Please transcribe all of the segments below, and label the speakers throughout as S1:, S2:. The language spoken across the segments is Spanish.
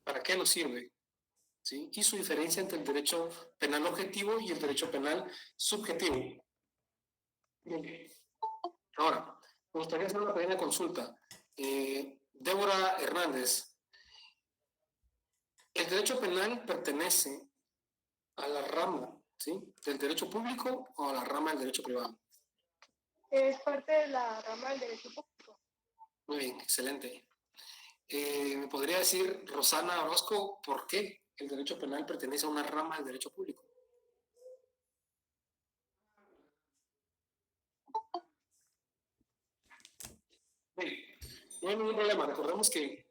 S1: ¿Para qué nos sirve? ¿Sí? Y su diferencia entre el derecho penal objetivo y el derecho penal subjetivo. Bien. Ahora, me gustaría hacer una pequeña consulta. Débora Hernández, ¿el derecho penal pertenece a la rama, ¿sí?, del derecho público o a la rama del derecho privado?
S2: Es parte de la rama del derecho público.
S1: Muy bien, excelente. ¿Me podría decir, Rosana Orozco, por qué el derecho penal pertenece a una rama del derecho público? Bien, no hay ningún problema. Recordemos que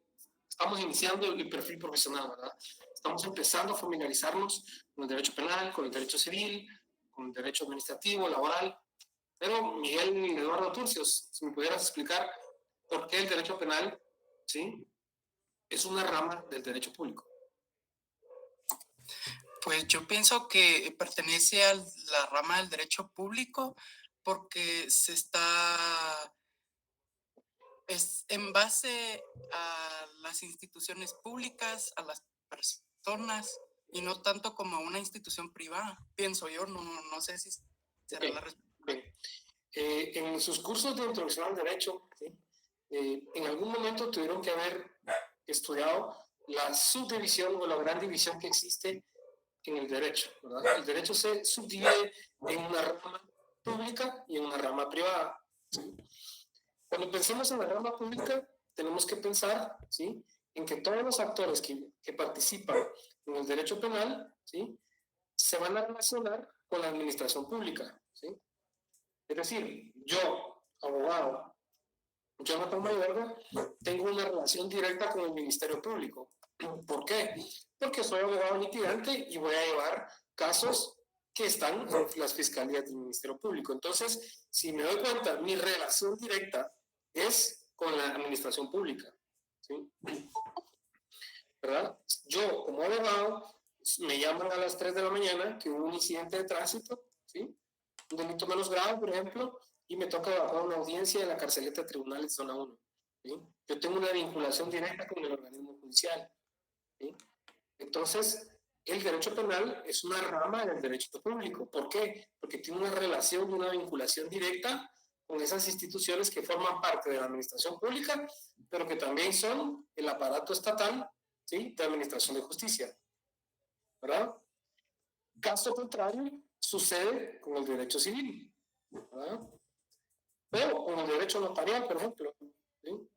S1: estamos iniciando el perfil profesional, ¿verdad? Estamos empezando a familiarizarnos con el derecho penal, con el derecho civil, con el derecho administrativo, laboral. Pero, Miguel Eduardo Turcios, si me pudieras explicar por qué el derecho penal, ¿sí?, es una rama del derecho público.
S3: Pues yo pienso que pertenece a la rama del derecho público porque es en base a las instituciones públicas, a las personas y no tanto como una institución privada, pienso yo, no sé si será la respuesta.
S1: En sus cursos de introducción al derecho, ¿sí?, en algún momento tuvieron que haber estudiado la subdivisión o la gran división que existe en el derecho, ¿verdad? El derecho se subdivide en una rama pública y en una rama privada, ¿sí? Cuando pensemos en la rama pública, tenemos que pensar, ¿sí?, en que todos los actores que participan en el derecho penal, ¿sí?, se van a relacionar con la administración pública, ¿sí? Es decir, yo, abogado, Jonathan Mayorga, tengo una relación directa con el Ministerio Público. ¿Por qué? Porque soy abogado litigante y voy a llevar casos que están en las fiscalías del Ministerio Público. Entonces, si me doy cuenta, mi relación directa es con la administración pública, ¿sí?, ¿verdad? Yo, como abogado, me llaman a las 3 de la mañana que hubo un incidente de tránsito, ¿sí?, un delito menos grave, por ejemplo, y me toca evacuar una audiencia en la carceleta de tribunales zona 1. ¿Sí? Yo tengo una vinculación directa con el organismo judicial. ¿Sí? Entonces, el derecho penal es una rama del derecho público. ¿Por qué? Porque tiene una relación y una vinculación directa con esas instituciones que forman parte de la administración pública, pero que también son el aparato estatal, ¿sí?, de administración de justicia, ¿verdad? Caso contrario, sucede con el derecho civil, ¿verdad? O con el derecho notarial, por ejemplo, ¿sí?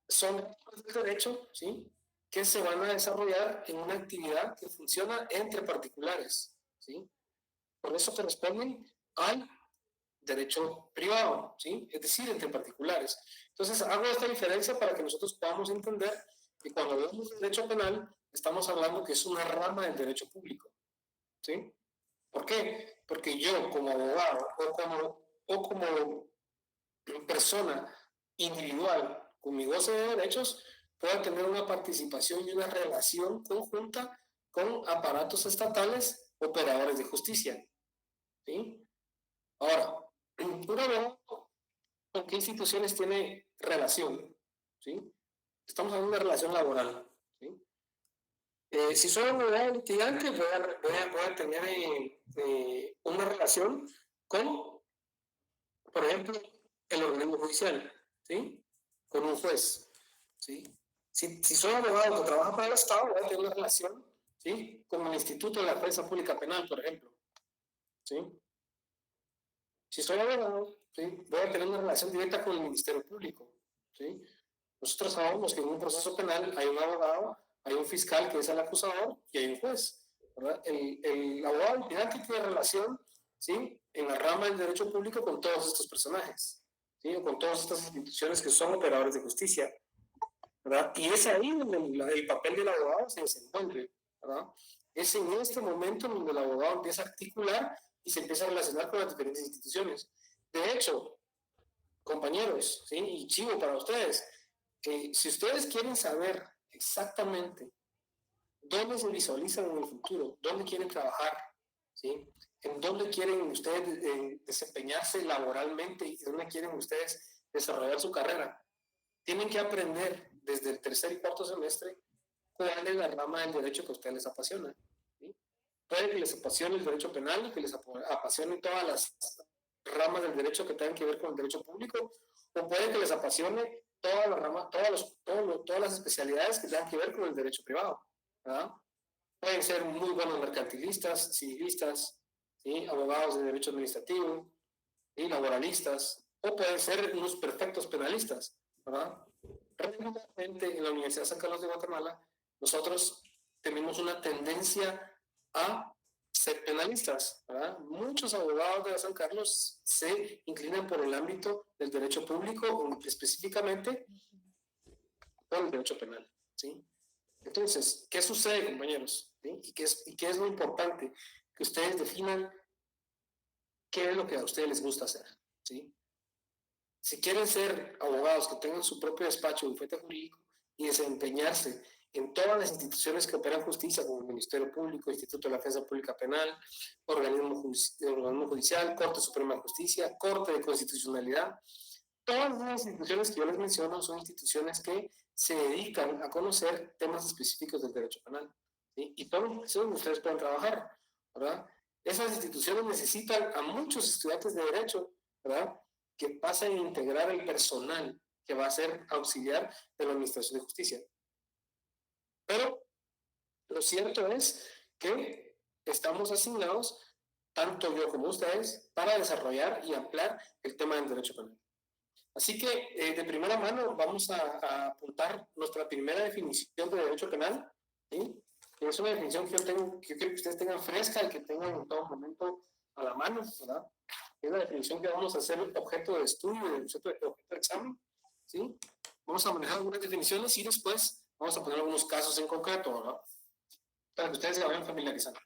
S1: Son del derecho, ¿sí?, que se van a desarrollar en una actividad que funciona entre particulares, ¿sí? Por eso corresponden al derecho privado, ¿sí?, es decir, entre particulares. Entonces, hago esta diferencia para que nosotros podamos entender que cuando hablamos de derecho penal, estamos hablando que es una rama del derecho público, ¿sí? ¿Por qué? Porque yo, como abogado o como persona individual con mi goce de derechos, pueda tener una participación y una relación conjunta con aparatos estatales, operadores de justicia, ¿sí? Ahora, un abogado, ¿con qué instituciones tiene relación? ¿Sí? Estamos hablando de una relación laboral, ¿sí? Si soy abogado litigante, voy a tener una relación con, por ejemplo, el organismo judicial, ¿sí?, con un juez, ¿sí? Si soy abogado que trabaja para el Estado, voy a tener una relación, ¿sí?, con el Instituto de la Defensa Pública Penal, por ejemplo, ¿sí? Si soy abogado, ¿sí?, voy a tener una relación directa con el Ministerio Público, ¿sí? Nosotros sabemos que en un proceso penal hay un abogado, hay un fiscal que es el acusador y hay un juez, ¿verdad? El abogado litigante tiene relación, ¿sí?, en la rama del derecho público con todos estos personajes, ¿sí?, con todas estas instituciones que son operadores de justicia, ¿verdad? Y es ahí donde el papel del abogado se desenvuelve, ¿verdad? Es en este momento donde el abogado empieza a articular y se empieza a relacionar con las diferentes instituciones. De hecho, compañeros, ¿sí?, y chivo para ustedes, si ustedes quieren saber exactamente dónde se visualizan en el futuro, dónde quieren trabajar, ¿sí?, en dónde quieren ustedes desempeñarse laboralmente y dónde quieren ustedes desarrollar su carrera, tienen que aprender desde el tercer y cuarto semestre cuál es la rama del derecho que a ustedes les apasiona. ¿Sí? Puede que les apasione el derecho penal, que les apasione todas las ramas del derecho que tengan que ver con el derecho público, o puede que les apasione todas las ramas, todas las especialidades que tengan que ver con el derecho privado. ¿Verdad? Pueden ser muy buenos mercantilistas, civilistas, ¿sí? Abogados de derecho administrativo, ¿sí? Laboralistas, o pueden ser unos perfectos penalistas. ¿Verdad? Regularmente en la Universidad de San Carlos de Guatemala, nosotros tenemos una tendencia a ser penalistas. ¿Verdad? Muchos abogados de San Carlos se inclinan por el ámbito del derecho público, o específicamente por el derecho penal. ¿Sí? Entonces, ¿qué sucede, compañeros? ¿Sí? ¿Y qué es lo importante? Que ustedes definan qué es lo que a ustedes les gusta hacer. ¿Sí? Si quieren ser abogados que tengan su propio despacho, bufete jurídico, y desempeñarse en todas las instituciones que operan justicia, como el Ministerio Público, Instituto de la Defensa Pública Penal, organismo judicial, Corte Suprema de Justicia, Corte de Constitucionalidad, todas las instituciones que yo les menciono son instituciones que se dedican a conocer temas específicos del derecho penal. ¿Sí? Y todos eso ustedes pueden trabajar, ¿verdad? Esas instituciones necesitan a muchos estudiantes de derecho, ¿verdad? Que pasen a integrar el personal que va a ser auxiliar de la Administración de Justicia. Pero lo cierto es que estamos asignados, tanto yo como ustedes, para desarrollar y ampliar el tema del derecho penal. Así que, de primera mano, vamos a apuntar nuestra primera definición de derecho penal, ¿sí? Que es una definición que yo quiero que ustedes tengan fresca y que tengan en todo momento a la mano, ¿verdad? Es la definición que vamos a hacer objeto de estudio, objeto de examen, ¿sí? Vamos a manejar algunas definiciones y después vamos a poner algunos casos en concreto, ¿verdad? Para que ustedes se vayan familiarizando.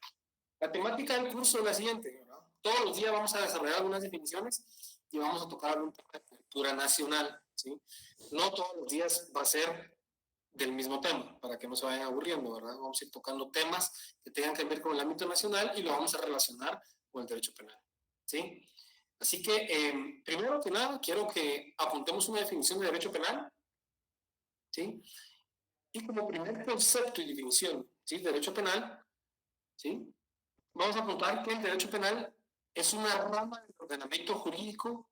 S1: La temática del curso es la siguiente, ¿verdad? Todos los días vamos a desarrollar algunas definiciones y vamos a tocar un tema de cultura nacional, ¿sí? No todos los días va a ser del mismo tema, para que no se vayan aburriendo, ¿verdad? Vamos a ir tocando temas que tengan que ver con el ámbito nacional y lo vamos a relacionar con el derecho penal, ¿sí? Así que, primero que nada, quiero que apuntemos una definición de derecho penal, ¿sí? Y como primer concepto y definición, ¿sí? Derecho penal, ¿sí? Vamos a apuntar que el derecho penal es una rama del ordenamiento jurídico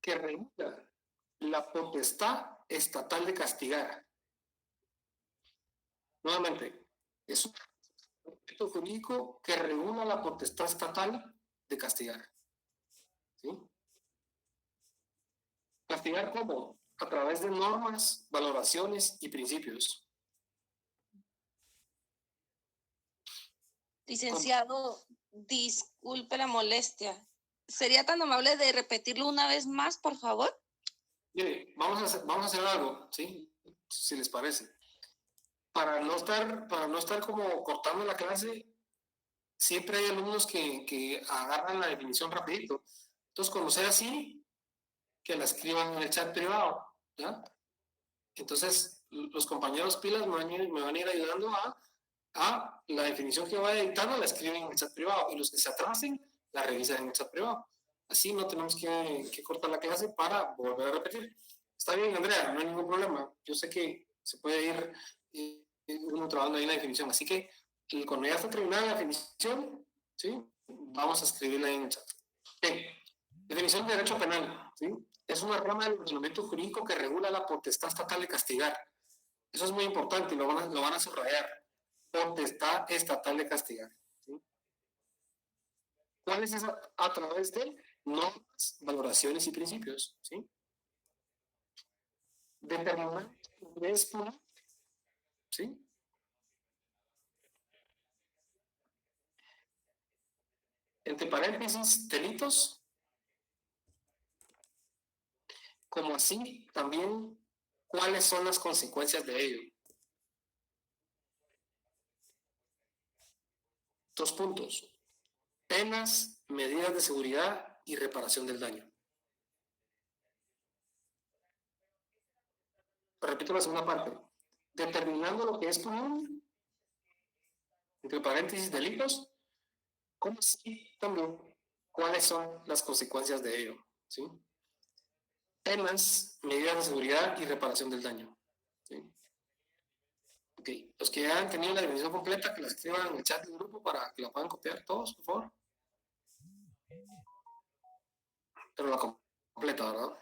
S1: que regula la potestad estatal de castigar. Nuevamente, es un ordenamiento jurídico que regula la potestad estatal de castigar. ¿Sí? ¿Castigar cómo? A través de normas, valoraciones y principios.
S4: Licenciado, disculpe la molestia. ¿Sería tan amable de repetirlo una vez más, por favor?
S1: Mire, vamos a hacer algo, ¿sí? Si les parece. Para no estar como cortando la clase, siempre hay alumnos que agarran la definición rapidito. Entonces, cuando sea así, que la escriban en el chat privado, ¿ya? Entonces, los compañeros pilas me van a ir ayudando a la definición que vaya dictando, la escriben en el chat privado, y los que se atrasen, la revisan en el chat privado. Así no tenemos que cortar la clase para volver a repetir. Está bien, Andrea, no hay ningún problema. Yo sé que se puede ir uno trabajando ahí en la definición. Así que cuando ya está terminada la definición, ¿sí? Vamos a escribirla ahí en el chat. Bien. Definición de derecho penal, ¿sí? Es una rama del ordenamiento jurídico que regula la potestad estatal de castigar. Eso es muy importante y lo van a subrayar. Potestad estatal de castigar. ¿Sí? ¿Cuál es esa? A través de normas, valoraciones y principios. ¿Sí? Determinar es una, ¿sí? Entre paréntesis, delitos, como así también cuáles son las consecuencias de ello. 2 puntos. Penas, medidas de seguridad y reparación del daño. Repito la segunda parte. Determinando lo que es punible, entre paréntesis, delitos, como así también cuáles son las consecuencias de ello. ¿Sí? Penas, medidas de seguridad y reparación del daño. ¿sí? Ok, los que ya han tenido la definición completa, que la escriban en el chat del grupo para que la puedan copiar todos, por favor. Pero la completa, ¿verdad?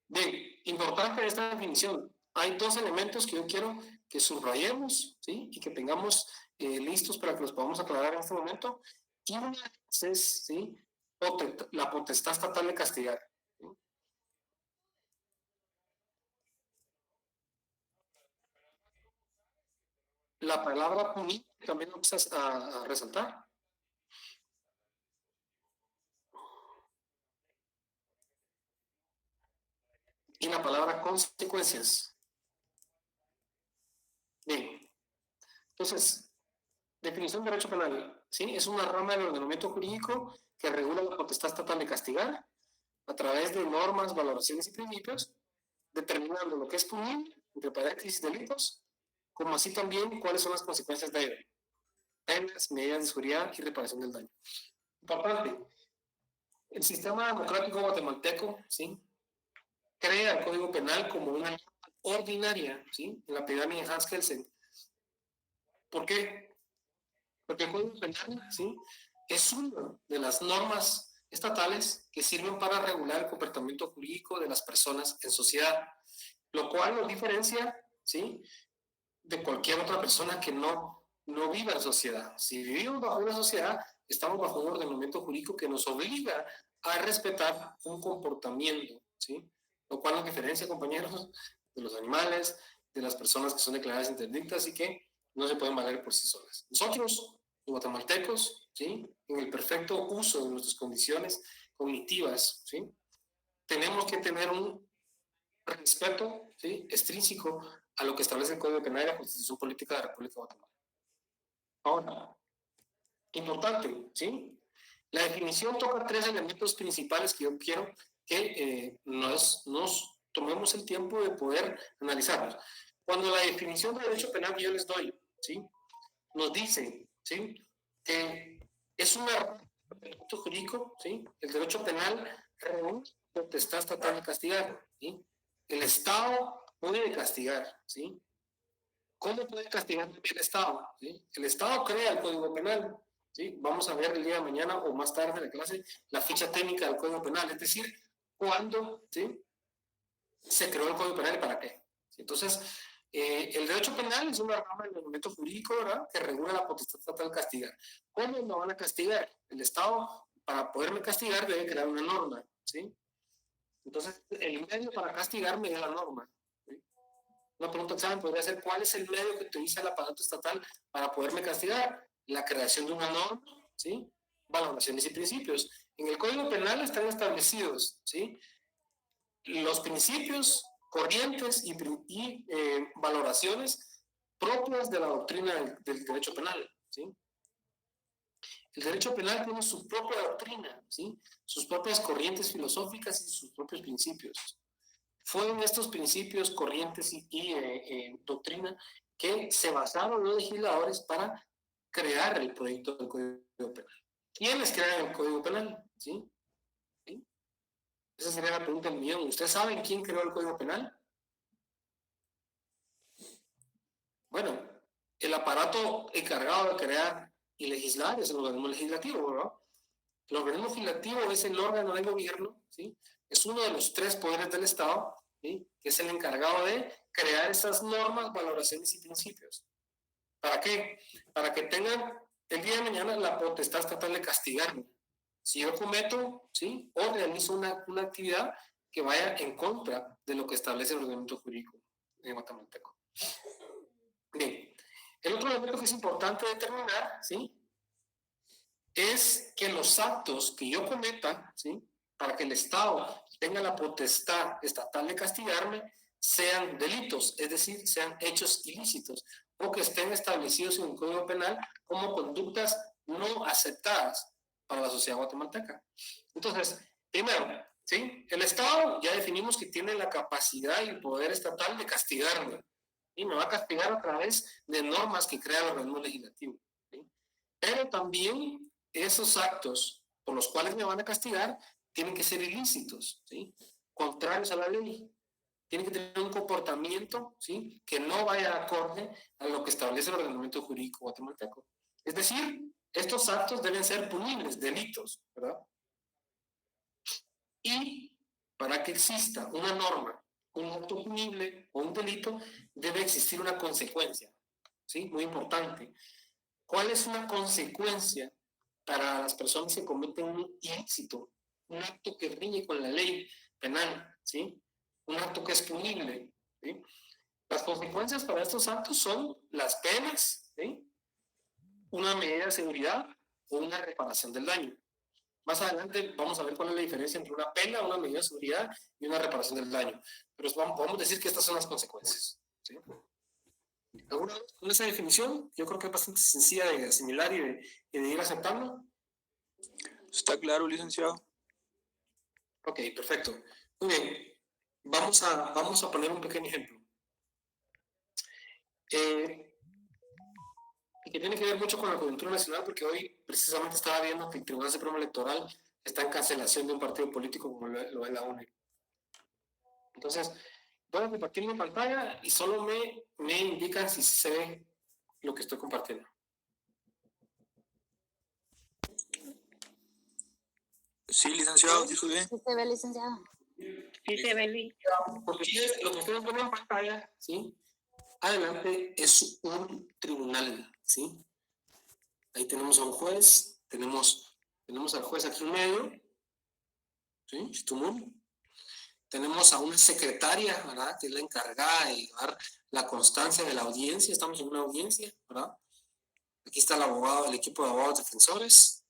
S1: Bien, importante esta definición. Hay dos elementos que yo quiero que subrayemos, ¿sí? Y que tengamos listos para que los podamos aclarar en este momento. Y una es, ¿sí? La potestad estatal de castigar. ¿Sí? La palabra punir también vamos a resaltar. Y la palabra consecuencias. Bien, entonces, definición de derecho penal, ¿sí? Es una rama del ordenamiento jurídico que regula la potestad estatal de castigar a través de normas, valoraciones y principios, determinando lo que es punible, entre paréntesis delitos, como así también cuáles son las consecuencias de ello, penas, medidas de seguridad y reparación del daño. Importante, el sistema democrático guatemalteco, ¿sí? Crea el Código Penal como una ordinaria, ¿sí? En la pirámide de Hans Kelsen. ¿Por qué? Porque el Código Penal, ¿sí? Es una de las normas estatales que sirven para regular el comportamiento jurídico de las personas en sociedad, lo cual nos diferencia, ¿sí? De cualquier otra persona que no viva en sociedad. Si vivimos bajo una sociedad, estamos bajo un ordenamiento jurídico que nos obliga a respetar un comportamiento, ¿sí? Lo cual nos diferencia, compañeros, de los animales, de las personas que son declaradas interdictas y que no se pueden valer por sí solas. Nosotros, los guatemaltecos, ¿sí? En el perfecto uso de nuestras condiciones cognitivas, ¿sí? Tenemos que tener un respeto, ¿sí? Extrínseco a lo que establece el Código Penal y la Constitución Política de la República de Guatemala. Ahora, importante, ¿sí? La definición toca tres elementos principales que yo quiero que nos tomemos el tiempo de poder analizarlos. Cuando la definición de derecho penal que yo les doy, ¿sí? Nos dice, ¿sí? Que es un derecho jurídico, ¿sí? El derecho penal reúne potestad estatal de castigar, ¿sí? El Estado puede castigar, ¿sí? ¿Cómo puede castigar el Estado? ¿Sí? El Estado crea el Código Penal, ¿sí? Vamos a ver el día de mañana o más tarde en la clase la ficha técnica del Código Penal, es decir, cuándo, ¿sí? Se creó el Código Penal y para qué. Entonces, el derecho penal es una rama del ordenamiento jurídico, ¿verdad?, que regula la potestad estatal de castigar. ¿Cómo me van a castigar? El Estado, para poderme castigar, debe crear una norma, ¿sí? Entonces, el medio para castigarme es la norma. ¿Sí? Una pregunta examen podría ser: ¿cuál es el medio que utiliza el aparato estatal para poderme castigar? La creación de una norma, ¿sí? Valoraciones y principios. En el Código Penal están establecidos, ¿sí? Los principios, corrientes y valoraciones propias de la doctrina del derecho penal, ¿sí? El derecho penal tiene su propia doctrina, ¿sí? Sus propias corrientes filosóficas y sus propios principios. Fueron estos principios, corrientes y doctrina que se basaron los legisladores para crear el proyecto del Código Penal. ¿Quiénes crearon el Código Penal? ¿Sí? ¿Sí? Esa sería la pregunta del millón. ¿Ustedes saben quién creó el Código Penal? Bueno, el aparato encargado de crear y legislar es el organismo legislativo, ¿verdad? El organismo legislativo es el órgano del gobierno, ¿sí? Es uno de los tres poderes del Estado, ¿sí? Que es el encargado de crear esas normas, valoraciones y principios. ¿Para qué? Para que tengan el día de mañana la potestad estatal de castigarme. Si yo cometo, ¿sí?, o realizo una actividad que vaya en contra de lo que establece el ordenamiento jurídico guatemalteco. Bien, el otro elemento que es importante determinar, ¿sí?, es que los actos que yo cometa, ¿sí?, para que el Estado tenga la potestad estatal de castigarme, sean delitos, es decir, sean hechos ilícitos, o que estén establecidos en el Código Penal como conductas no aceptadas para la sociedad guatemalteca. Entonces, primero, ¿sí?, el Estado ya definimos que tiene la capacidad y el poder estatal de castigarme, y me va a castigar a través de normas que crea el organismo legislativo, ¿sí? Pero también esos actos por los cuales me van a castigar tienen que ser ilícitos, ¿sí?, contrarios a la ley. tiene que tener un comportamiento, ¿sí?, que no vaya acorde a lo que establece el ordenamiento jurídico guatemalteco. Es decir, estos actos deben ser punibles, delitos, ¿verdad? Y para que exista una norma, un acto punible o un delito, debe existir una consecuencia, ¿sí? Muy importante. ¿Cuál es una consecuencia para las personas que cometen un ilícito, un acto que riñe con la ley penal, ¿sí?, un acto que es punible, ¿sí? Las consecuencias para estos actos son las penas, ¿sí?, una medida de seguridad o una reparación del daño. Más adelante vamos a ver cuál es la diferencia entre una pena, una medida de seguridad y una reparación del daño. Pero podemos decir que estas son las consecuencias, ¿sí? ¿Alguna vez con esa definición? Yo creo que es bastante sencilla de asimilar y de ir aceptando.
S5: Está claro, licenciado.
S1: Ok, perfecto. Muy bien. Vamos a poner un pequeño ejemplo. Y que tiene que ver mucho con la coyuntura nacional, porque hoy precisamente estaba viendo que el Tribunal Supremo Electoral está en cancelación de un partido político como lo es la UNE. Entonces, voy a compartir mi pantalla y solo me indican si se ve lo que estoy compartiendo.
S5: Sí, licenciado, sí se ve.
S6: Sí se ve, licenciado.
S2: Sí se ve, Luis.
S1: Porque lo que ustedes ven en pantalla, ¿sí?, adelante es un tribunal, ¿sí? Ahí tenemos a un juez, tenemos al juez aquí en medio, ¿sí? Tenemos a una secretaria, ¿verdad?, que es la encargada de llevar la constancia de la audiencia. Estamos en una audiencia, ¿verdad? Aquí está el abogado, el equipo de abogados defensores.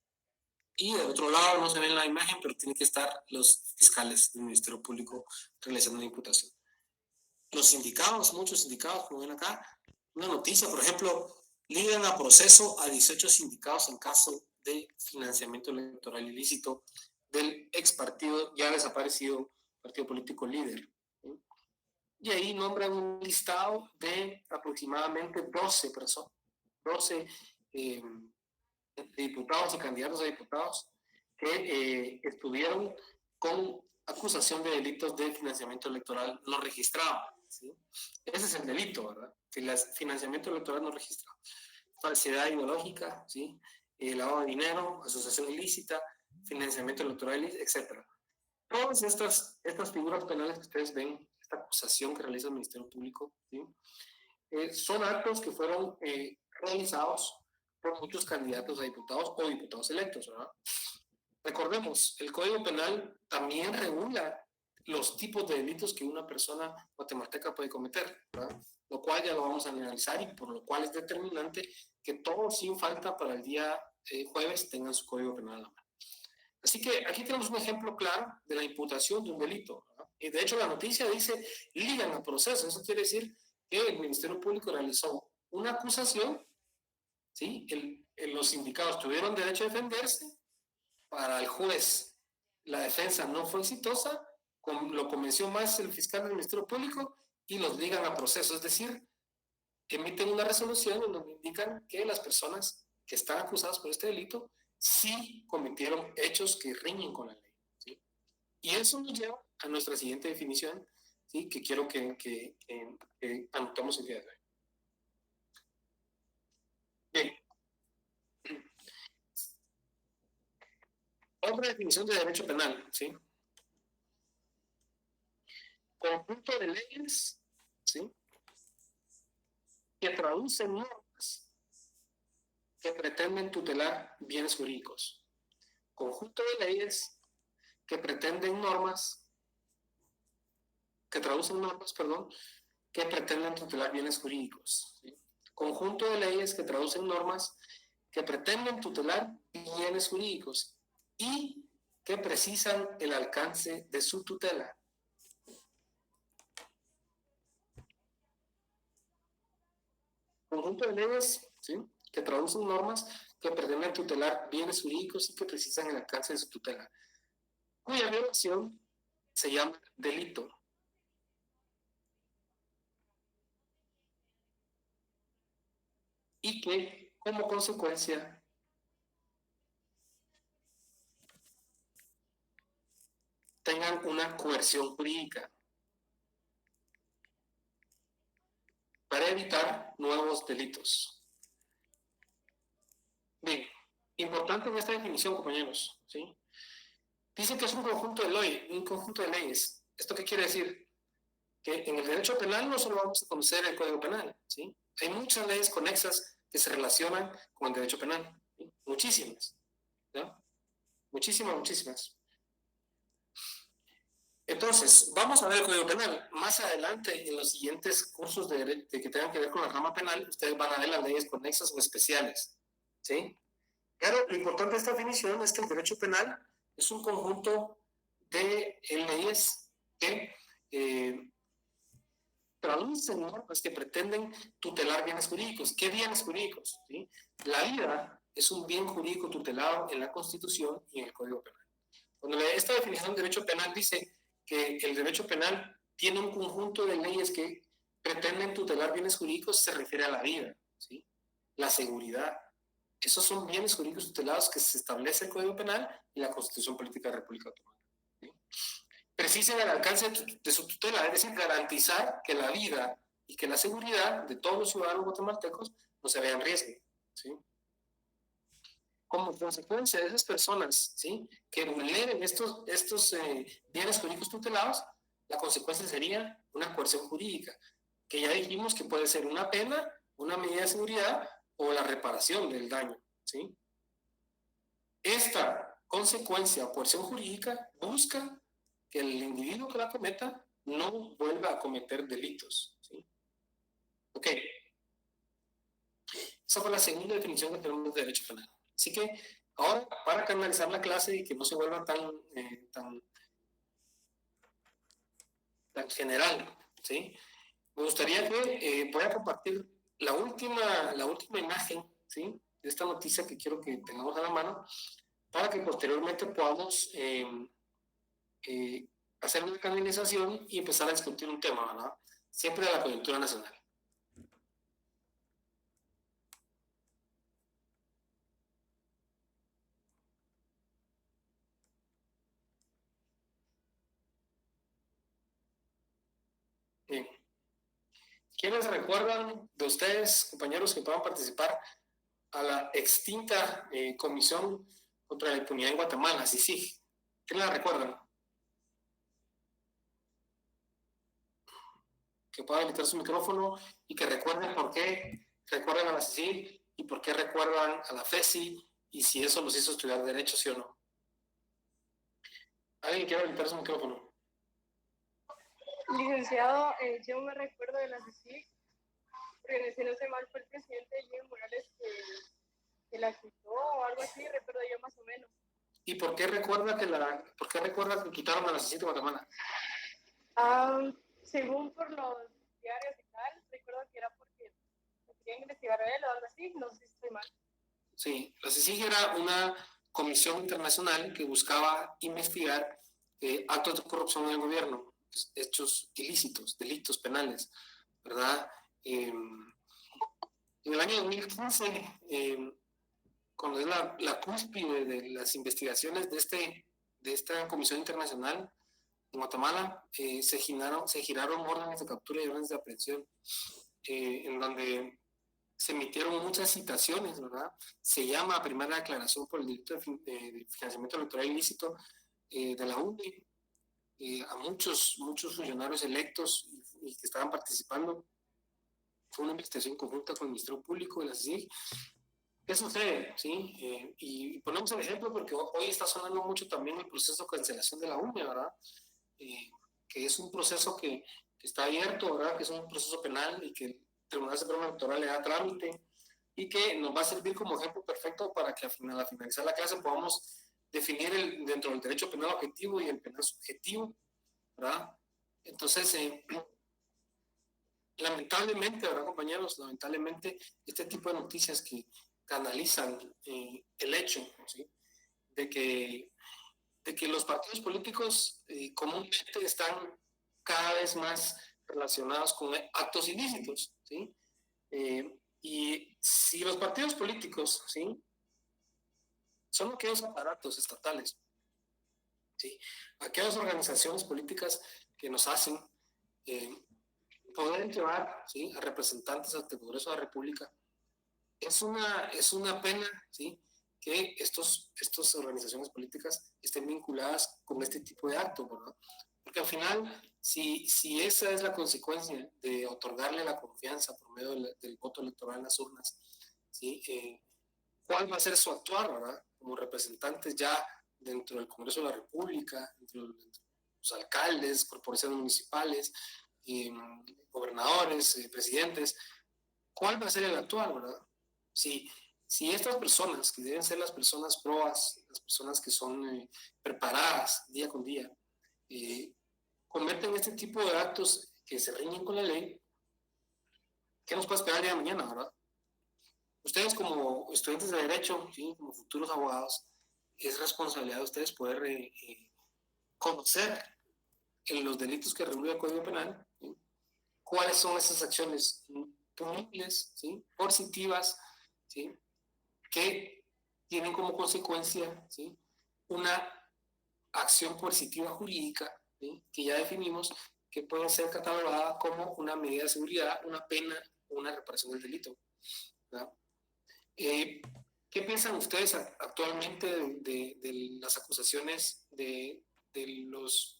S1: Y del otro lado, no se ve en la imagen, pero tienen que estar los fiscales del Ministerio Público realizando la imputación. Los sindicados, muchos sindicados, como ven acá, una noticia, por ejemplo, ligan a proceso a 18 sindicados en caso de financiamiento electoral ilícito del ex partido ya desaparecido partido político Líder, ¿sí? Y ahí nombran un listado de aproximadamente 12 personas, 12 diputados y candidatos a diputados que estuvieron con acusación de delitos de financiamiento electoral no registrado, ¿sí? Ese es el delito, ¿verdad? Financiamiento electoral no registrado. Falsedad ideológica, ¿sí?, lavado de dinero, asociación ilícita, financiamiento electoral, etc. Todas estas figuras penales que ustedes ven, esta acusación que realiza el Ministerio Público, ¿sí?, son actos que fueron realizados por muchos candidatos a diputados o diputados electos, ¿verdad? Recordemos, el Código Penal también regula los tipos de delitos que una persona guatemalteca puede cometer, ¿verdad? Lo cual ya lo vamos a analizar y por lo cual es determinante que todos sin falta para el día jueves tengan su Código Penal a la mano. Así que aquí tenemos un ejemplo claro de la imputación de un delito, ¿verdad? Y de hecho la noticia dice ligan a proceso. Eso quiere decir que el Ministerio Público realizó una acusación, ¿sí? Los sindicatos tuvieron derecho a defenderse. Para el juez la defensa no fue exitosa, lo convenció más el fiscal del Ministerio Público y los ligan a proceso, es decir, emiten una resolución en donde indican que las personas que están acusadas por este delito sí cometieron hechos que riñen con la ley, ¿sí? Y eso nos lleva a nuestra siguiente definición, ¿sí?, que quiero que anotemos el día de hoy. Bien. Otra definición de derecho penal, ¿sí? Conjunto de leyes, ¿sí?, que traducen normas que pretenden tutelar bienes jurídicos. Conjunto de leyes que pretenden normas, que traducen normas, perdón, que pretenden tutelar bienes jurídicos, ¿sí? Conjunto de leyes que traducen normas que pretenden tutelar bienes jurídicos y que precisan el alcance de su tutela. Conjunto de leyes, ¿sí?, que traducen normas que pretenden tutelar bienes jurídicos y que precisan el alcance de su tutela, cuya violación se llama delito. Y que, como consecuencia, tengan una coerción jurídica. para evitar nuevos delitos. Bien, importante en esta definición, compañeros, ¿sí? Dice que es un conjunto de leyes. ¿Esto qué quiere decir? Que en el derecho penal no solo vamos a conocer el Código Penal, ¿sí? Hay muchas leyes conexas que se relacionan con el derecho penal, ¿sí? Muchísimas, ¿no? Muchísimas. Entonces, vamos a ver el Código Penal. Más adelante, en los siguientes cursos de que tengan que ver con la rama penal, ustedes van a ver las leyes conexas o especiales, ¿sí? Pero lo importante de esta definición es que el derecho penal es un conjunto de leyes que traducen normas que pretenden tutelar bienes jurídicos. ¿Qué bienes jurídicos? ¿Sí? La vida es un bien jurídico tutelado en la Constitución y en el Código Penal. Cuando esta definición de derecho penal dice que el derecho penal tiene un conjunto de leyes que pretenden tutelar bienes jurídicos, se refiere a la vida, ¿sí? La seguridad. Esos son bienes jurídicos tutelados que se establece el Código Penal y la Constitución Política de la República Otomana, ¿sí? Precisen el alcance de su tutela, es decir, garantizar que la vida y que la seguridad de todos los ciudadanos guatemaltecos no se vean en riesgo, ¿sí? Como consecuencia de esas personas, ¿sí?, que vulneren estos bienes jurídicos tutelados, la consecuencia sería una coerción jurídica, que ya dijimos que puede ser una pena, una medida de seguridad o la reparación del daño, ¿sí? Esta consecuencia o coerción jurídica busca que el individuo que la cometa no vuelva a cometer delitos, ¿sí? Ok. Esa fue la segunda definición que tenemos de derecho penal. Así que ahora, para canalizar la clase y que no se vuelva tan general, ¿sí?, me gustaría que voy a compartir la última imagen, ¿sí?, de esta noticia que quiero que tengamos a la mano, para que posteriormente podamos hacer una canalización y empezar a discutir un tema, ¿verdad? Siempre de la coyuntura nacional. Bien. ¿Quiénes recuerdan de ustedes, compañeros, que puedan participar a la extinta Comisión contra la Impunidad en Guatemala, CICIG? ¿Quiénes la recuerdan? Que pueda habilitar su micrófono y que recuerden por qué recuerdan a la CICIG y por qué recuerdan a la FESI y si eso los hizo estudiar Derecho, sí o no. ¿Alguien quiere habilitar su micrófono?
S2: Licenciado, yo me recuerdo de la CICIG, porque si no sé mal fue el presidente Jimmy Morales que la quitó o algo así, recuerdo yo más o menos.
S1: ¿Y por qué recuerda que quitaron a la CICIG de Guatemala?
S2: Según por los diarios y tal, recuerdo que era porque lo querían investigar a él o algo así, no sé si estoy mal.
S1: Sí, la CICIG era una comisión internacional que buscaba investigar actos de corrupción en el gobierno, hechos ilícitos, delitos penales, ¿verdad? En el año 2015, cuando es la cúspide de las investigaciones de esta comisión internacional en Guatemala, se giraron órdenes de captura y órdenes de aprehensión, en donde se emitieron muchas citaciones, ¿verdad? Se llama primera declaración por el delito de financiamiento electoral ilícito de la UNE, a muchos funcionarios electos y que estaban participando. Fue una investigación conjunta con el Ministerio Público de la CICIG. ¿Qué sucede? ¿Sí? Y ponemos el ejemplo porque hoy está sonando mucho también el proceso de cancelación de la UNE, ¿verdad? Que es un proceso que está abierto, ¿verdad? Que es un proceso penal y que el Tribunal Supremo Electoral le da trámite y que nos va a servir como ejemplo perfecto para que al finalizar la clase podamos definir dentro del derecho penal objetivo y el penal subjetivo, ¿verdad? Entonces, lamentablemente, ¿verdad, compañeros? Lamentablemente, este tipo de noticias que canalizan el hecho, ¿sí?, de que los partidos políticos comúnmente están cada vez más relacionados con actos ilícitos, ¿sí? Y si los partidos políticos, ¿sí?, son aquellos aparatos estatales, ¿sí?, aquellas organizaciones políticas que nos hacen poder pueden llevar, ¿sí?, a representantes ante el Congreso de la República. Es una pena, ¿sí?, que estas organizaciones políticas estén vinculadas con este tipo de actos, ¿verdad? Porque al final, si esa es la consecuencia de otorgarle la confianza por medio del voto electoral en las urnas, ¿sí?, ¿cuál va a ser su actuar, ¿verdad? Como representantes ya dentro del Congreso de la República, dentro de los alcaldes, corporaciones municipales, gobernadores, presidentes, ¿cuál va a ser el actual, verdad? Si estas personas, que deben ser las personas proas, las personas que son preparadas día con día, cometen este tipo de actos que se riñen con la ley, ¿qué nos puede esperar el día de mañana, verdad? Ustedes como estudiantes de Derecho, ¿sí?, como futuros abogados, es responsabilidad de ustedes poder conocer en los delitos que regula el Código Penal, ¿sí?, cuáles son esas acciones punibles, ¿sí?, coercitivas, ¿sí?, que tienen como consecuencia, ¿sí?, una acción coercitiva jurídica, ¿sí?, que ya definimos que puede ser catalogada como una medida de seguridad, una pena o una reparación del delito, ¿verdad? ¿Qué piensan ustedes actualmente de las acusaciones de los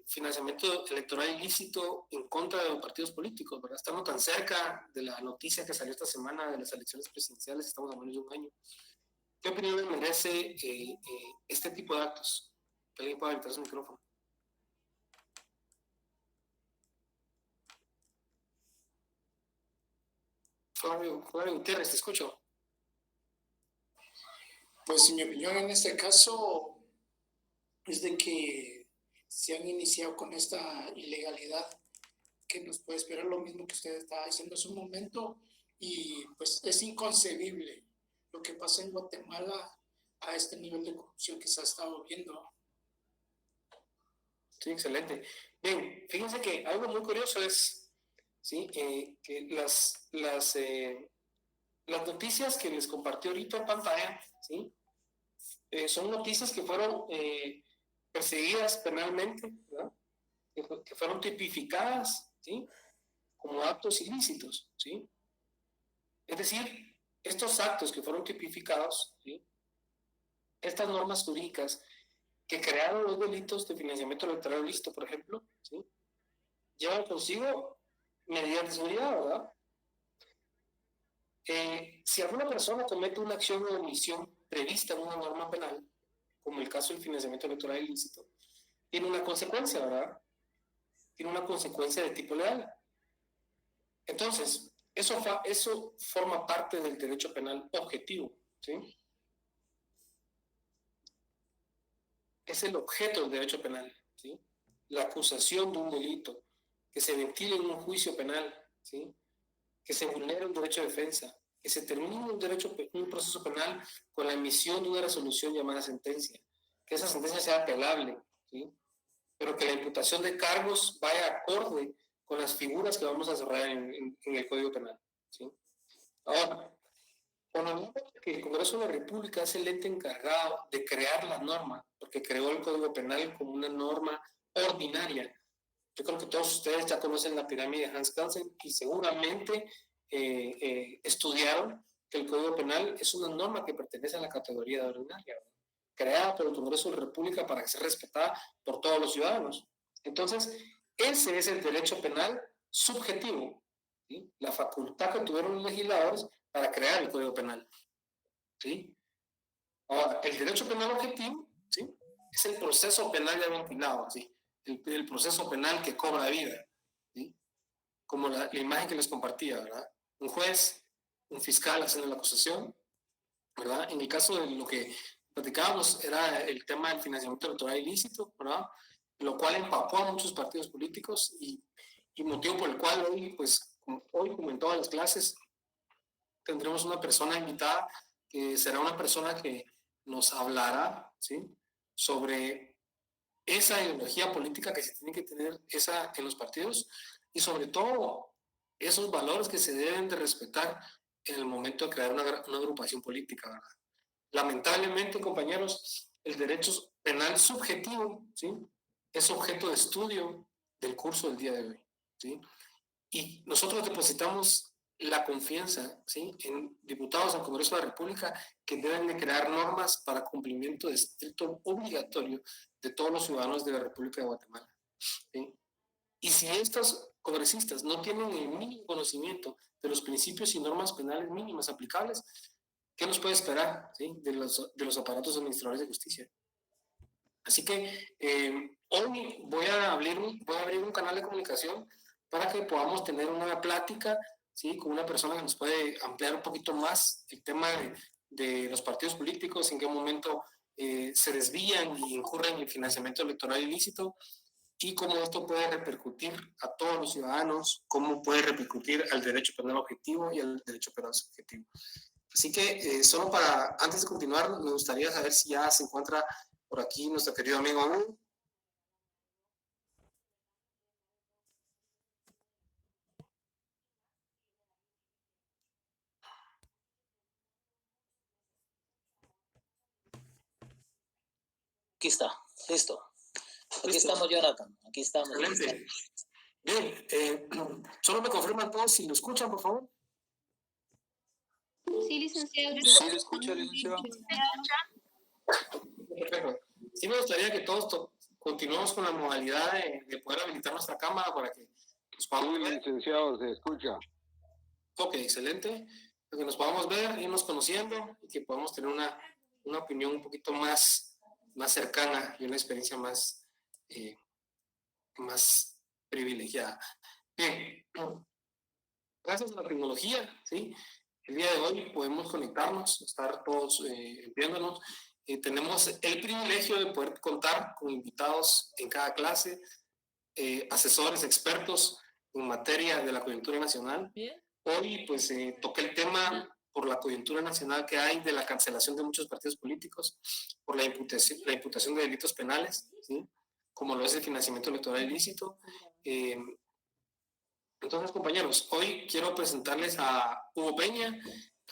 S1: financiamiento electoral ilícito en contra de los partidos políticos, ¿verdad? Estamos tan cerca de la noticia que salió esta semana de las elecciones presidenciales, estamos a menos de un año. ¿Qué opinión les merece este tipo de actos? Que alguien pueda habilitar su micrófono. Flavio Gutiérrez, te escucho.
S6: Pues mi opinión en este caso es de que se han iniciado con esta ilegalidad, que nos puede esperar lo mismo que usted estaba diciendo hace un momento, y pues es inconcebible lo que pasa en Guatemala a este nivel de corrupción que se ha estado viendo.
S1: Sí, excelente. Bien, fíjense que algo muy curioso es, ¿sí?, que las noticias que les compartí ahorita en pantalla, ¿sí?, son noticias que fueron perseguidas penalmente, ¿verdad?, que fueron tipificadas, ¿sí?, como actos ilícitos, ¿sí? Es decir, estos actos que fueron tipificados, ¿sí?, estas normas jurídicas que crearon los delitos de financiamiento electoral ilícito, por ejemplo, ¿sí?, llevan consigo medidas de seguridad, ¿verdad? Si alguna persona comete una acción o omisión prevista en una norma penal, como el caso del financiamiento electoral ilícito, tiene una consecuencia, ¿verdad? Tiene una consecuencia de tipo legal. Entonces, eso forma parte del derecho penal objetivo, ¿sí? Es el objeto del derecho penal, ¿sí? La acusación de un delito, que se ventile en un juicio penal, ¿sí?, que se vulnere un derecho de defensa, que se termine un proceso penal con la emisión de una resolución llamada sentencia, que esa sentencia sea apelable, ¿sí?, pero que la imputación de cargos vaya acorde con las figuras que vamos a desarrollar en el Código Penal, ¿sí? Ahora, cuando que el Congreso de la República es el ente encargado de crear la norma, porque creó el Código Penal como una norma ordinaria. Yo creo que todos ustedes ya conocen la pirámide de Hans Kelsen y seguramente estudiaron que el Código Penal es una norma que pertenece a la categoría de ordinaria, ¿verdad?, creada por el Congreso de la República para que sea respetada por todos los ciudadanos. Entonces, ese es el derecho penal subjetivo, ¿sí?, la facultad que tuvieron los legisladores para crear el Código Penal, ¿sí? Ahora, el derecho penal objetivo, ¿sí?, es el proceso penal ya ventilado, ¿sí?, el proceso penal que cobra vida, ¿sí?, como la imagen que les compartía, ¿verdad? Un juez, un fiscal haciendo la acusación, ¿verdad? En el caso de lo que platicábamos era el tema del financiamiento electoral ilícito, ¿verdad?, lo cual empapó a muchos partidos políticos y motivo por el cual hoy, pues, hoy como en todas las clases, tendremos una persona invitada que será una persona que nos hablará, ¿sí?, sobre esa ideología política que se tiene que tener en los partidos y sobre todo esos valores que se deben de respetar en el momento de crear una agrupación política, ¿verdad? Lamentablemente, compañeros, el derecho penal subjetivo, ¿sí?, es objeto de estudio del curso del día de hoy. ¿sí? Y nosotros depositamos la confianza, ¿sí?, en diputados al Congreso de la República que deben de crear normas para cumplimiento estricto obligatorio de todos los ciudadanos de la República de Guatemala, ¿sí? Y si estos congresistas no tienen el mínimo conocimiento de los principios y normas penales mínimas aplicables, ¿qué nos puede esperar, ¿sí?, de los aparatos administradores de justicia? Así que hoy voy a abrir un canal de comunicación para que podamos tener una plática, ¿sí?, con una persona que nos puede ampliar un poquito más el tema de los partidos políticos, en qué momento se desvían y incurren en el financiamiento electoral ilícito, y cómo esto puede repercutir a todos los ciudadanos, cómo puede repercutir al derecho penal objetivo y al derecho penal subjetivo. Así que solo para, antes de continuar, me gustaría saber si ya se encuentra por aquí nuestro querido amigo Aún.
S7: Aquí está, listo. Aquí
S1: Listo.
S7: estamos, Jonathan. Aquí estamos.
S1: Excelente. Bien, solo me confirman todos si lo escuchan, por favor.
S4: Sí, licenciado.
S5: Sí, lo escucha, licenciado.
S1: Perfecto. Sí me gustaría que todos continuemos con la modalidad de poder habilitar nuestra cámara para que nos podamos ver.
S8: Licenciado, se escucha.
S1: Ok, excelente. Para que nos podamos ver, irnos conociendo y que podamos tener una opinión un poquito más cercana y una experiencia más privilegiada. Bien, gracias a la tecnología, ¿sí?, el día de hoy podemos conectarnos, estar todos viéndonos. Tenemos el privilegio de poder contar con invitados en cada clase, asesores expertos en materia de la coyuntura nacional.
S9: Bien.
S1: Hoy pues toqué el tema por la coyuntura nacional que hay de la cancelación de muchos partidos políticos, por la imputación de delitos penales, ¿sí?, como lo es el financiamiento electoral ilícito. Entonces, compañeros, hoy quiero presentarles a Hugo Peña.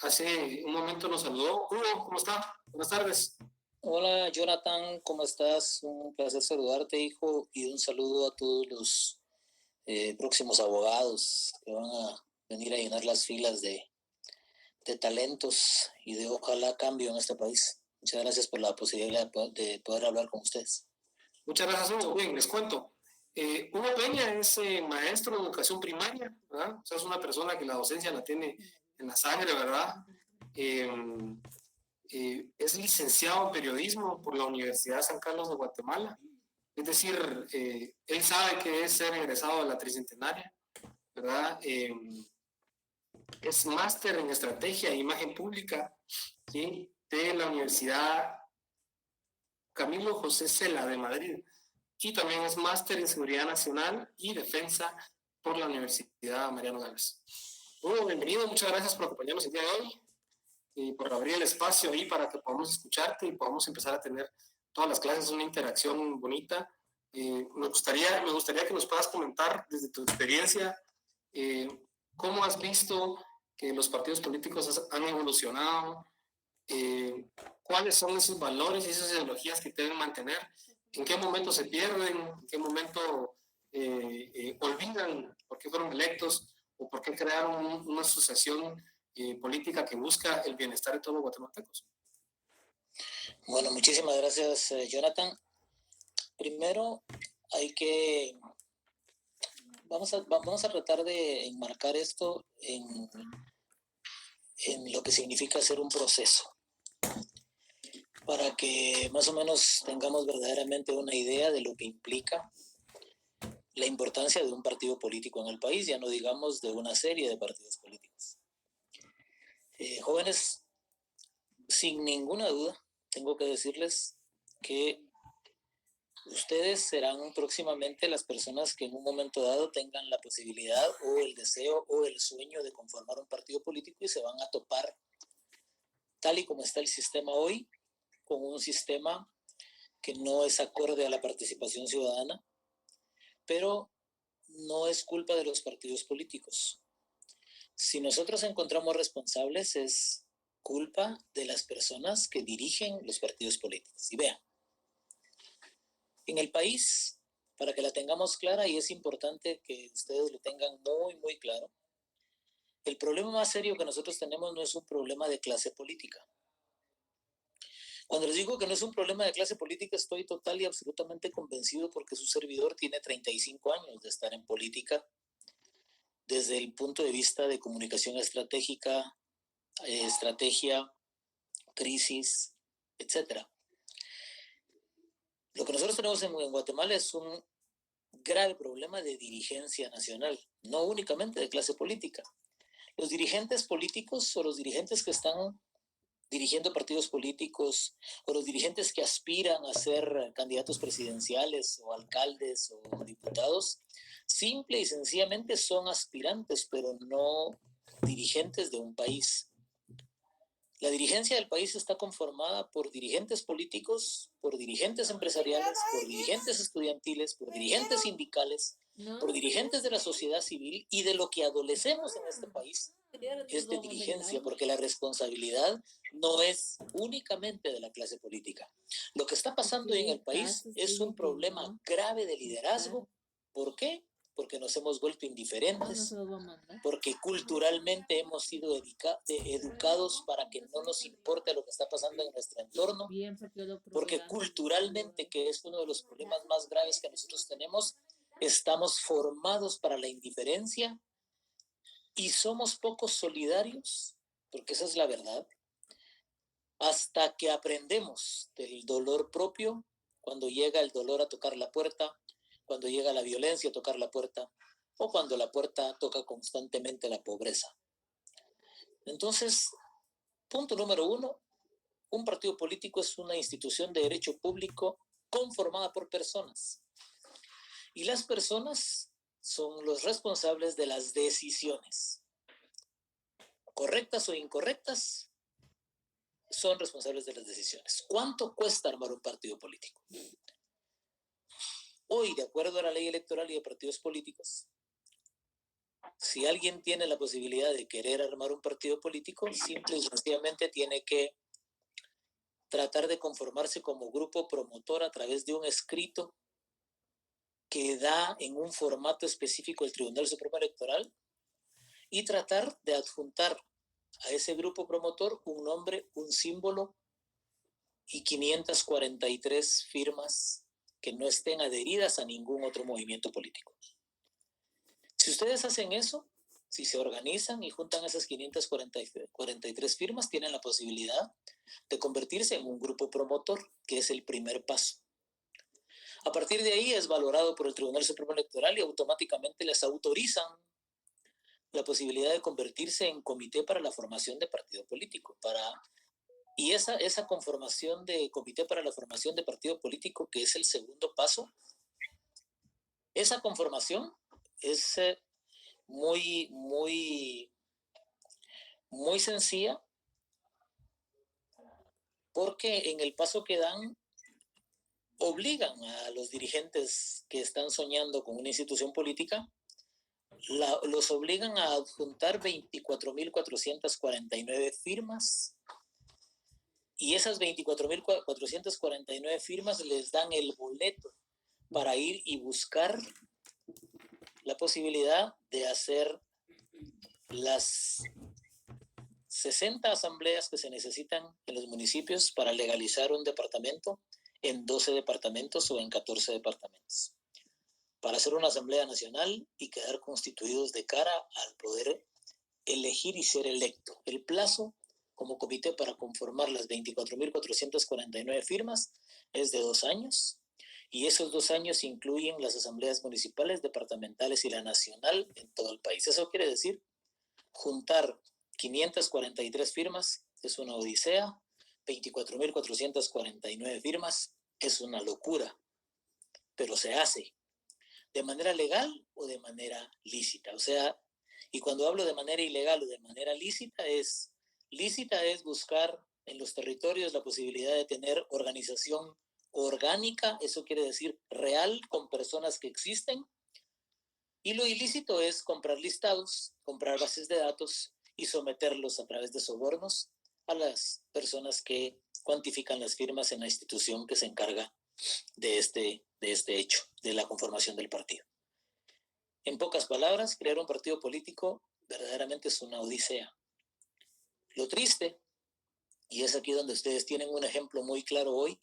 S1: Hace un momento nos saludó. Hugo, ¿cómo está? Buenas tardes.
S7: Hola, Jonathan, ¿cómo estás? Un placer saludarte, hijo, y un saludo a todos los próximos abogados que van a venir a llenar las filas de talentos y de ojalá cambio en este país. Muchas gracias por la posibilidad de poder hablar con ustedes.
S1: Muchas gracias, Hugo. Bien, les cuento. Hugo Peña es maestro de educación primaria, ¿verdad? O sea, es una persona que la docencia la tiene en la sangre, ¿verdad? Es licenciado en periodismo por la Universidad San Carlos de Guatemala. Es decir, él sabe que es ser egresado de la Tricentenaria, ¿verdad? Es máster en estrategia e imagen pública, ¿sí?, de la Universidad Camilo José Cela de Madrid. Y también es máster en Seguridad Nacional y Defensa por la Universidad Mariano Gálvez. Hugo, bienvenido, muchas gracias por acompañarnos el día de hoy y por abrir el espacio ahí para que podamos escucharte y podamos empezar a tener todas las clases una interacción bonita. Me gustaría que nos puedas comentar desde tu experiencia cómo has visto que los partidos políticos han evolucionado, cuáles son esos valores y esas ideologías que deben mantener. ¿En qué momento se pierden? ¿En qué momento olvidan por qué fueron electos o por qué crearon una asociación política que busca el bienestar de todos los guatemaltecos?
S7: Bueno, muchísimas gracias, Jonathan. Primero, vamos a tratar de enmarcar esto en lo que significa hacer un proceso, para que más o menos tengamos verdaderamente una idea de lo que implica la importancia de un partido político en el país, ya no digamos de una serie de partidos políticos. Jóvenes, sin ninguna duda, tengo que decirles que ustedes serán próximamente las personas que en un momento dado tengan la posibilidad o el deseo o el sueño de conformar un partido político y se van a topar, tal y como está el sistema hoy, con un sistema que no es acorde a la participación ciudadana, pero no es culpa de los partidos políticos. Si nosotros encontramos responsables, es culpa de las personas que dirigen los partidos políticos. Y vean, en el país, para que la tengamos clara, y es importante que ustedes lo tengan muy, muy claro. El problema más serio que nosotros tenemos no es un problema de clase política. Cuando les digo que no es un problema de clase política, estoy total y absolutamente convencido porque su servidor tiene 35 años de estar en política desde el punto de vista de comunicación estratégica, estrategia, crisis, etc. Lo que nosotros tenemos en Guatemala es un grave problema de dirigencia nacional, no únicamente de clase política. Los dirigentes políticos o los dirigentes que están dirigiendo partidos políticos o los dirigentes que aspiran a ser candidatos presidenciales o alcaldes o diputados, simple y sencillamente son aspirantes, pero no dirigentes de un país. La dirigencia del país está conformada por dirigentes políticos, por dirigentes empresariales, por dirigentes estudiantiles, por dirigentes sindicales, por dirigentes de la sociedad civil, y de lo que adolecemos en este país es de dirigencia, porque la responsabilidad no es únicamente de la clase política. Lo que está pasando en el país es un problema grave de liderazgo. ¿Por qué? Porque nos hemos vuelto indiferentes, porque culturalmente hemos sido educados para que no nos importe lo que está pasando en nuestro entorno, porque culturalmente, que es uno de los problemas más graves que nosotros tenemos, estamos formados para la indiferencia y somos poco solidarios, porque esa es la verdad, hasta que aprendemos del dolor propio, cuando llega el dolor a tocar la puerta, cuando llega la violencia a tocar la puerta, o cuando la puerta toca constantemente la pobreza. Entonces, punto número 1, un partido político es una institución de derecho público conformada por personas. Y las personas son los responsables de las decisiones. Correctas o incorrectas, son responsables de las decisiones. ¿Cuánto cuesta armar un partido político? Hoy, de acuerdo a la ley electoral y de partidos políticos, si alguien tiene la posibilidad de querer armar un partido político, simple y sencillamente tiene que tratar de conformarse como grupo promotor a través de un escrito que da en un formato específico el Tribunal Supremo Electoral, y tratar de adjuntar a ese grupo promotor un nombre, un símbolo y 543 firmas que no estén adheridas a ningún otro movimiento político. Si ustedes hacen eso, si se organizan y juntan esas 543 firmas, tienen la posibilidad de convertirse en un grupo promotor, que es el primer paso. A partir de ahí es valorado por el Tribunal Supremo Electoral y automáticamente les autorizan la posibilidad de convertirse en comité para la formación de partido político. Y esa conformación de comité para la formación de partido político, que es el segundo paso, esa conformación es muy, muy, muy sencilla, porque en el paso que dan obligan a los dirigentes que están soñando con una institución política, los obligan a adjuntar 24.449 firmas, y esas 24.449 firmas les dan el boleto para ir y buscar la posibilidad de hacer las 60 asambleas que se necesitan en los municipios para legalizar un departamento en 12 departamentos o en 14 departamentos, para hacer una asamblea nacional y quedar constituidos de cara al poder elegir y ser electo. El plazo como comité para conformar las 24.449 firmas es de 2 años, y esos 2 años incluyen las asambleas municipales, departamentales y la nacional en todo el país. Eso quiere decir, juntar 543 firmas es una odisea, 24.449 firmas es una locura, pero se hace de manera legal o de manera lícita. O sea, y cuando hablo de manera ilegal o de manera lícita es buscar en los territorios la posibilidad de tener organización orgánica, eso quiere decir real, con personas que existen. Y lo ilícito es comprar listados, comprar bases de datos y someterlos a través de sobornos a las personas que cuantifican las firmas en la institución que se encarga de este hecho, de la conformación del partido. En pocas palabras, crear un partido político verdaderamente es una odisea. Lo triste, y es aquí donde ustedes tienen un ejemplo muy claro hoy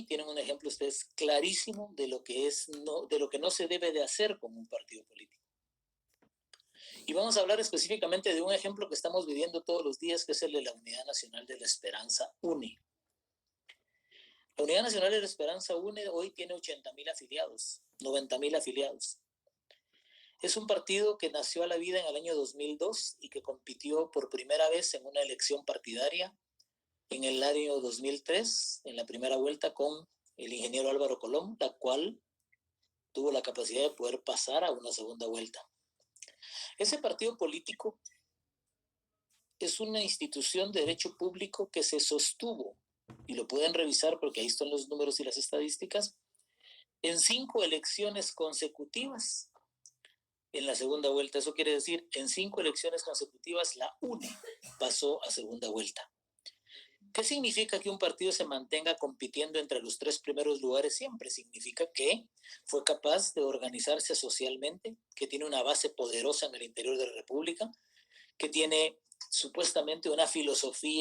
S7: tienen un ejemplo ustedes clarísimo de lo que no se debe de hacer con un partido político. Y vamos a hablar específicamente de un ejemplo que estamos viviendo todos los días, que es el de la Unidad Nacional de la Esperanza, UNE. La Unidad Nacional de la Esperanza, UNE, hoy tiene 80,000 afiliados, 90,000 afiliados. Es un partido que nació a la vida en el año 2002 y que compitió por primera vez en una elección partidaria en el año 2003, en la primera vuelta con el ingeniero Álvaro Colón, la cual tuvo la capacidad de poder pasar a una segunda vuelta. Ese partido político es una institución de derecho público que se sostuvo, y lo pueden revisar porque ahí están los números y las estadísticas, en 5 elecciones consecutivas en la segunda vuelta. Eso quiere decir, en 5 elecciones consecutivas la UNE pasó a segunda vuelta. ¿Qué significa que un partido se mantenga compitiendo entre los 3 primeros lugares siempre? Significa que fue capaz de organizarse socialmente, que tiene una base poderosa en el interior de la República, que tiene supuestamente una filosofía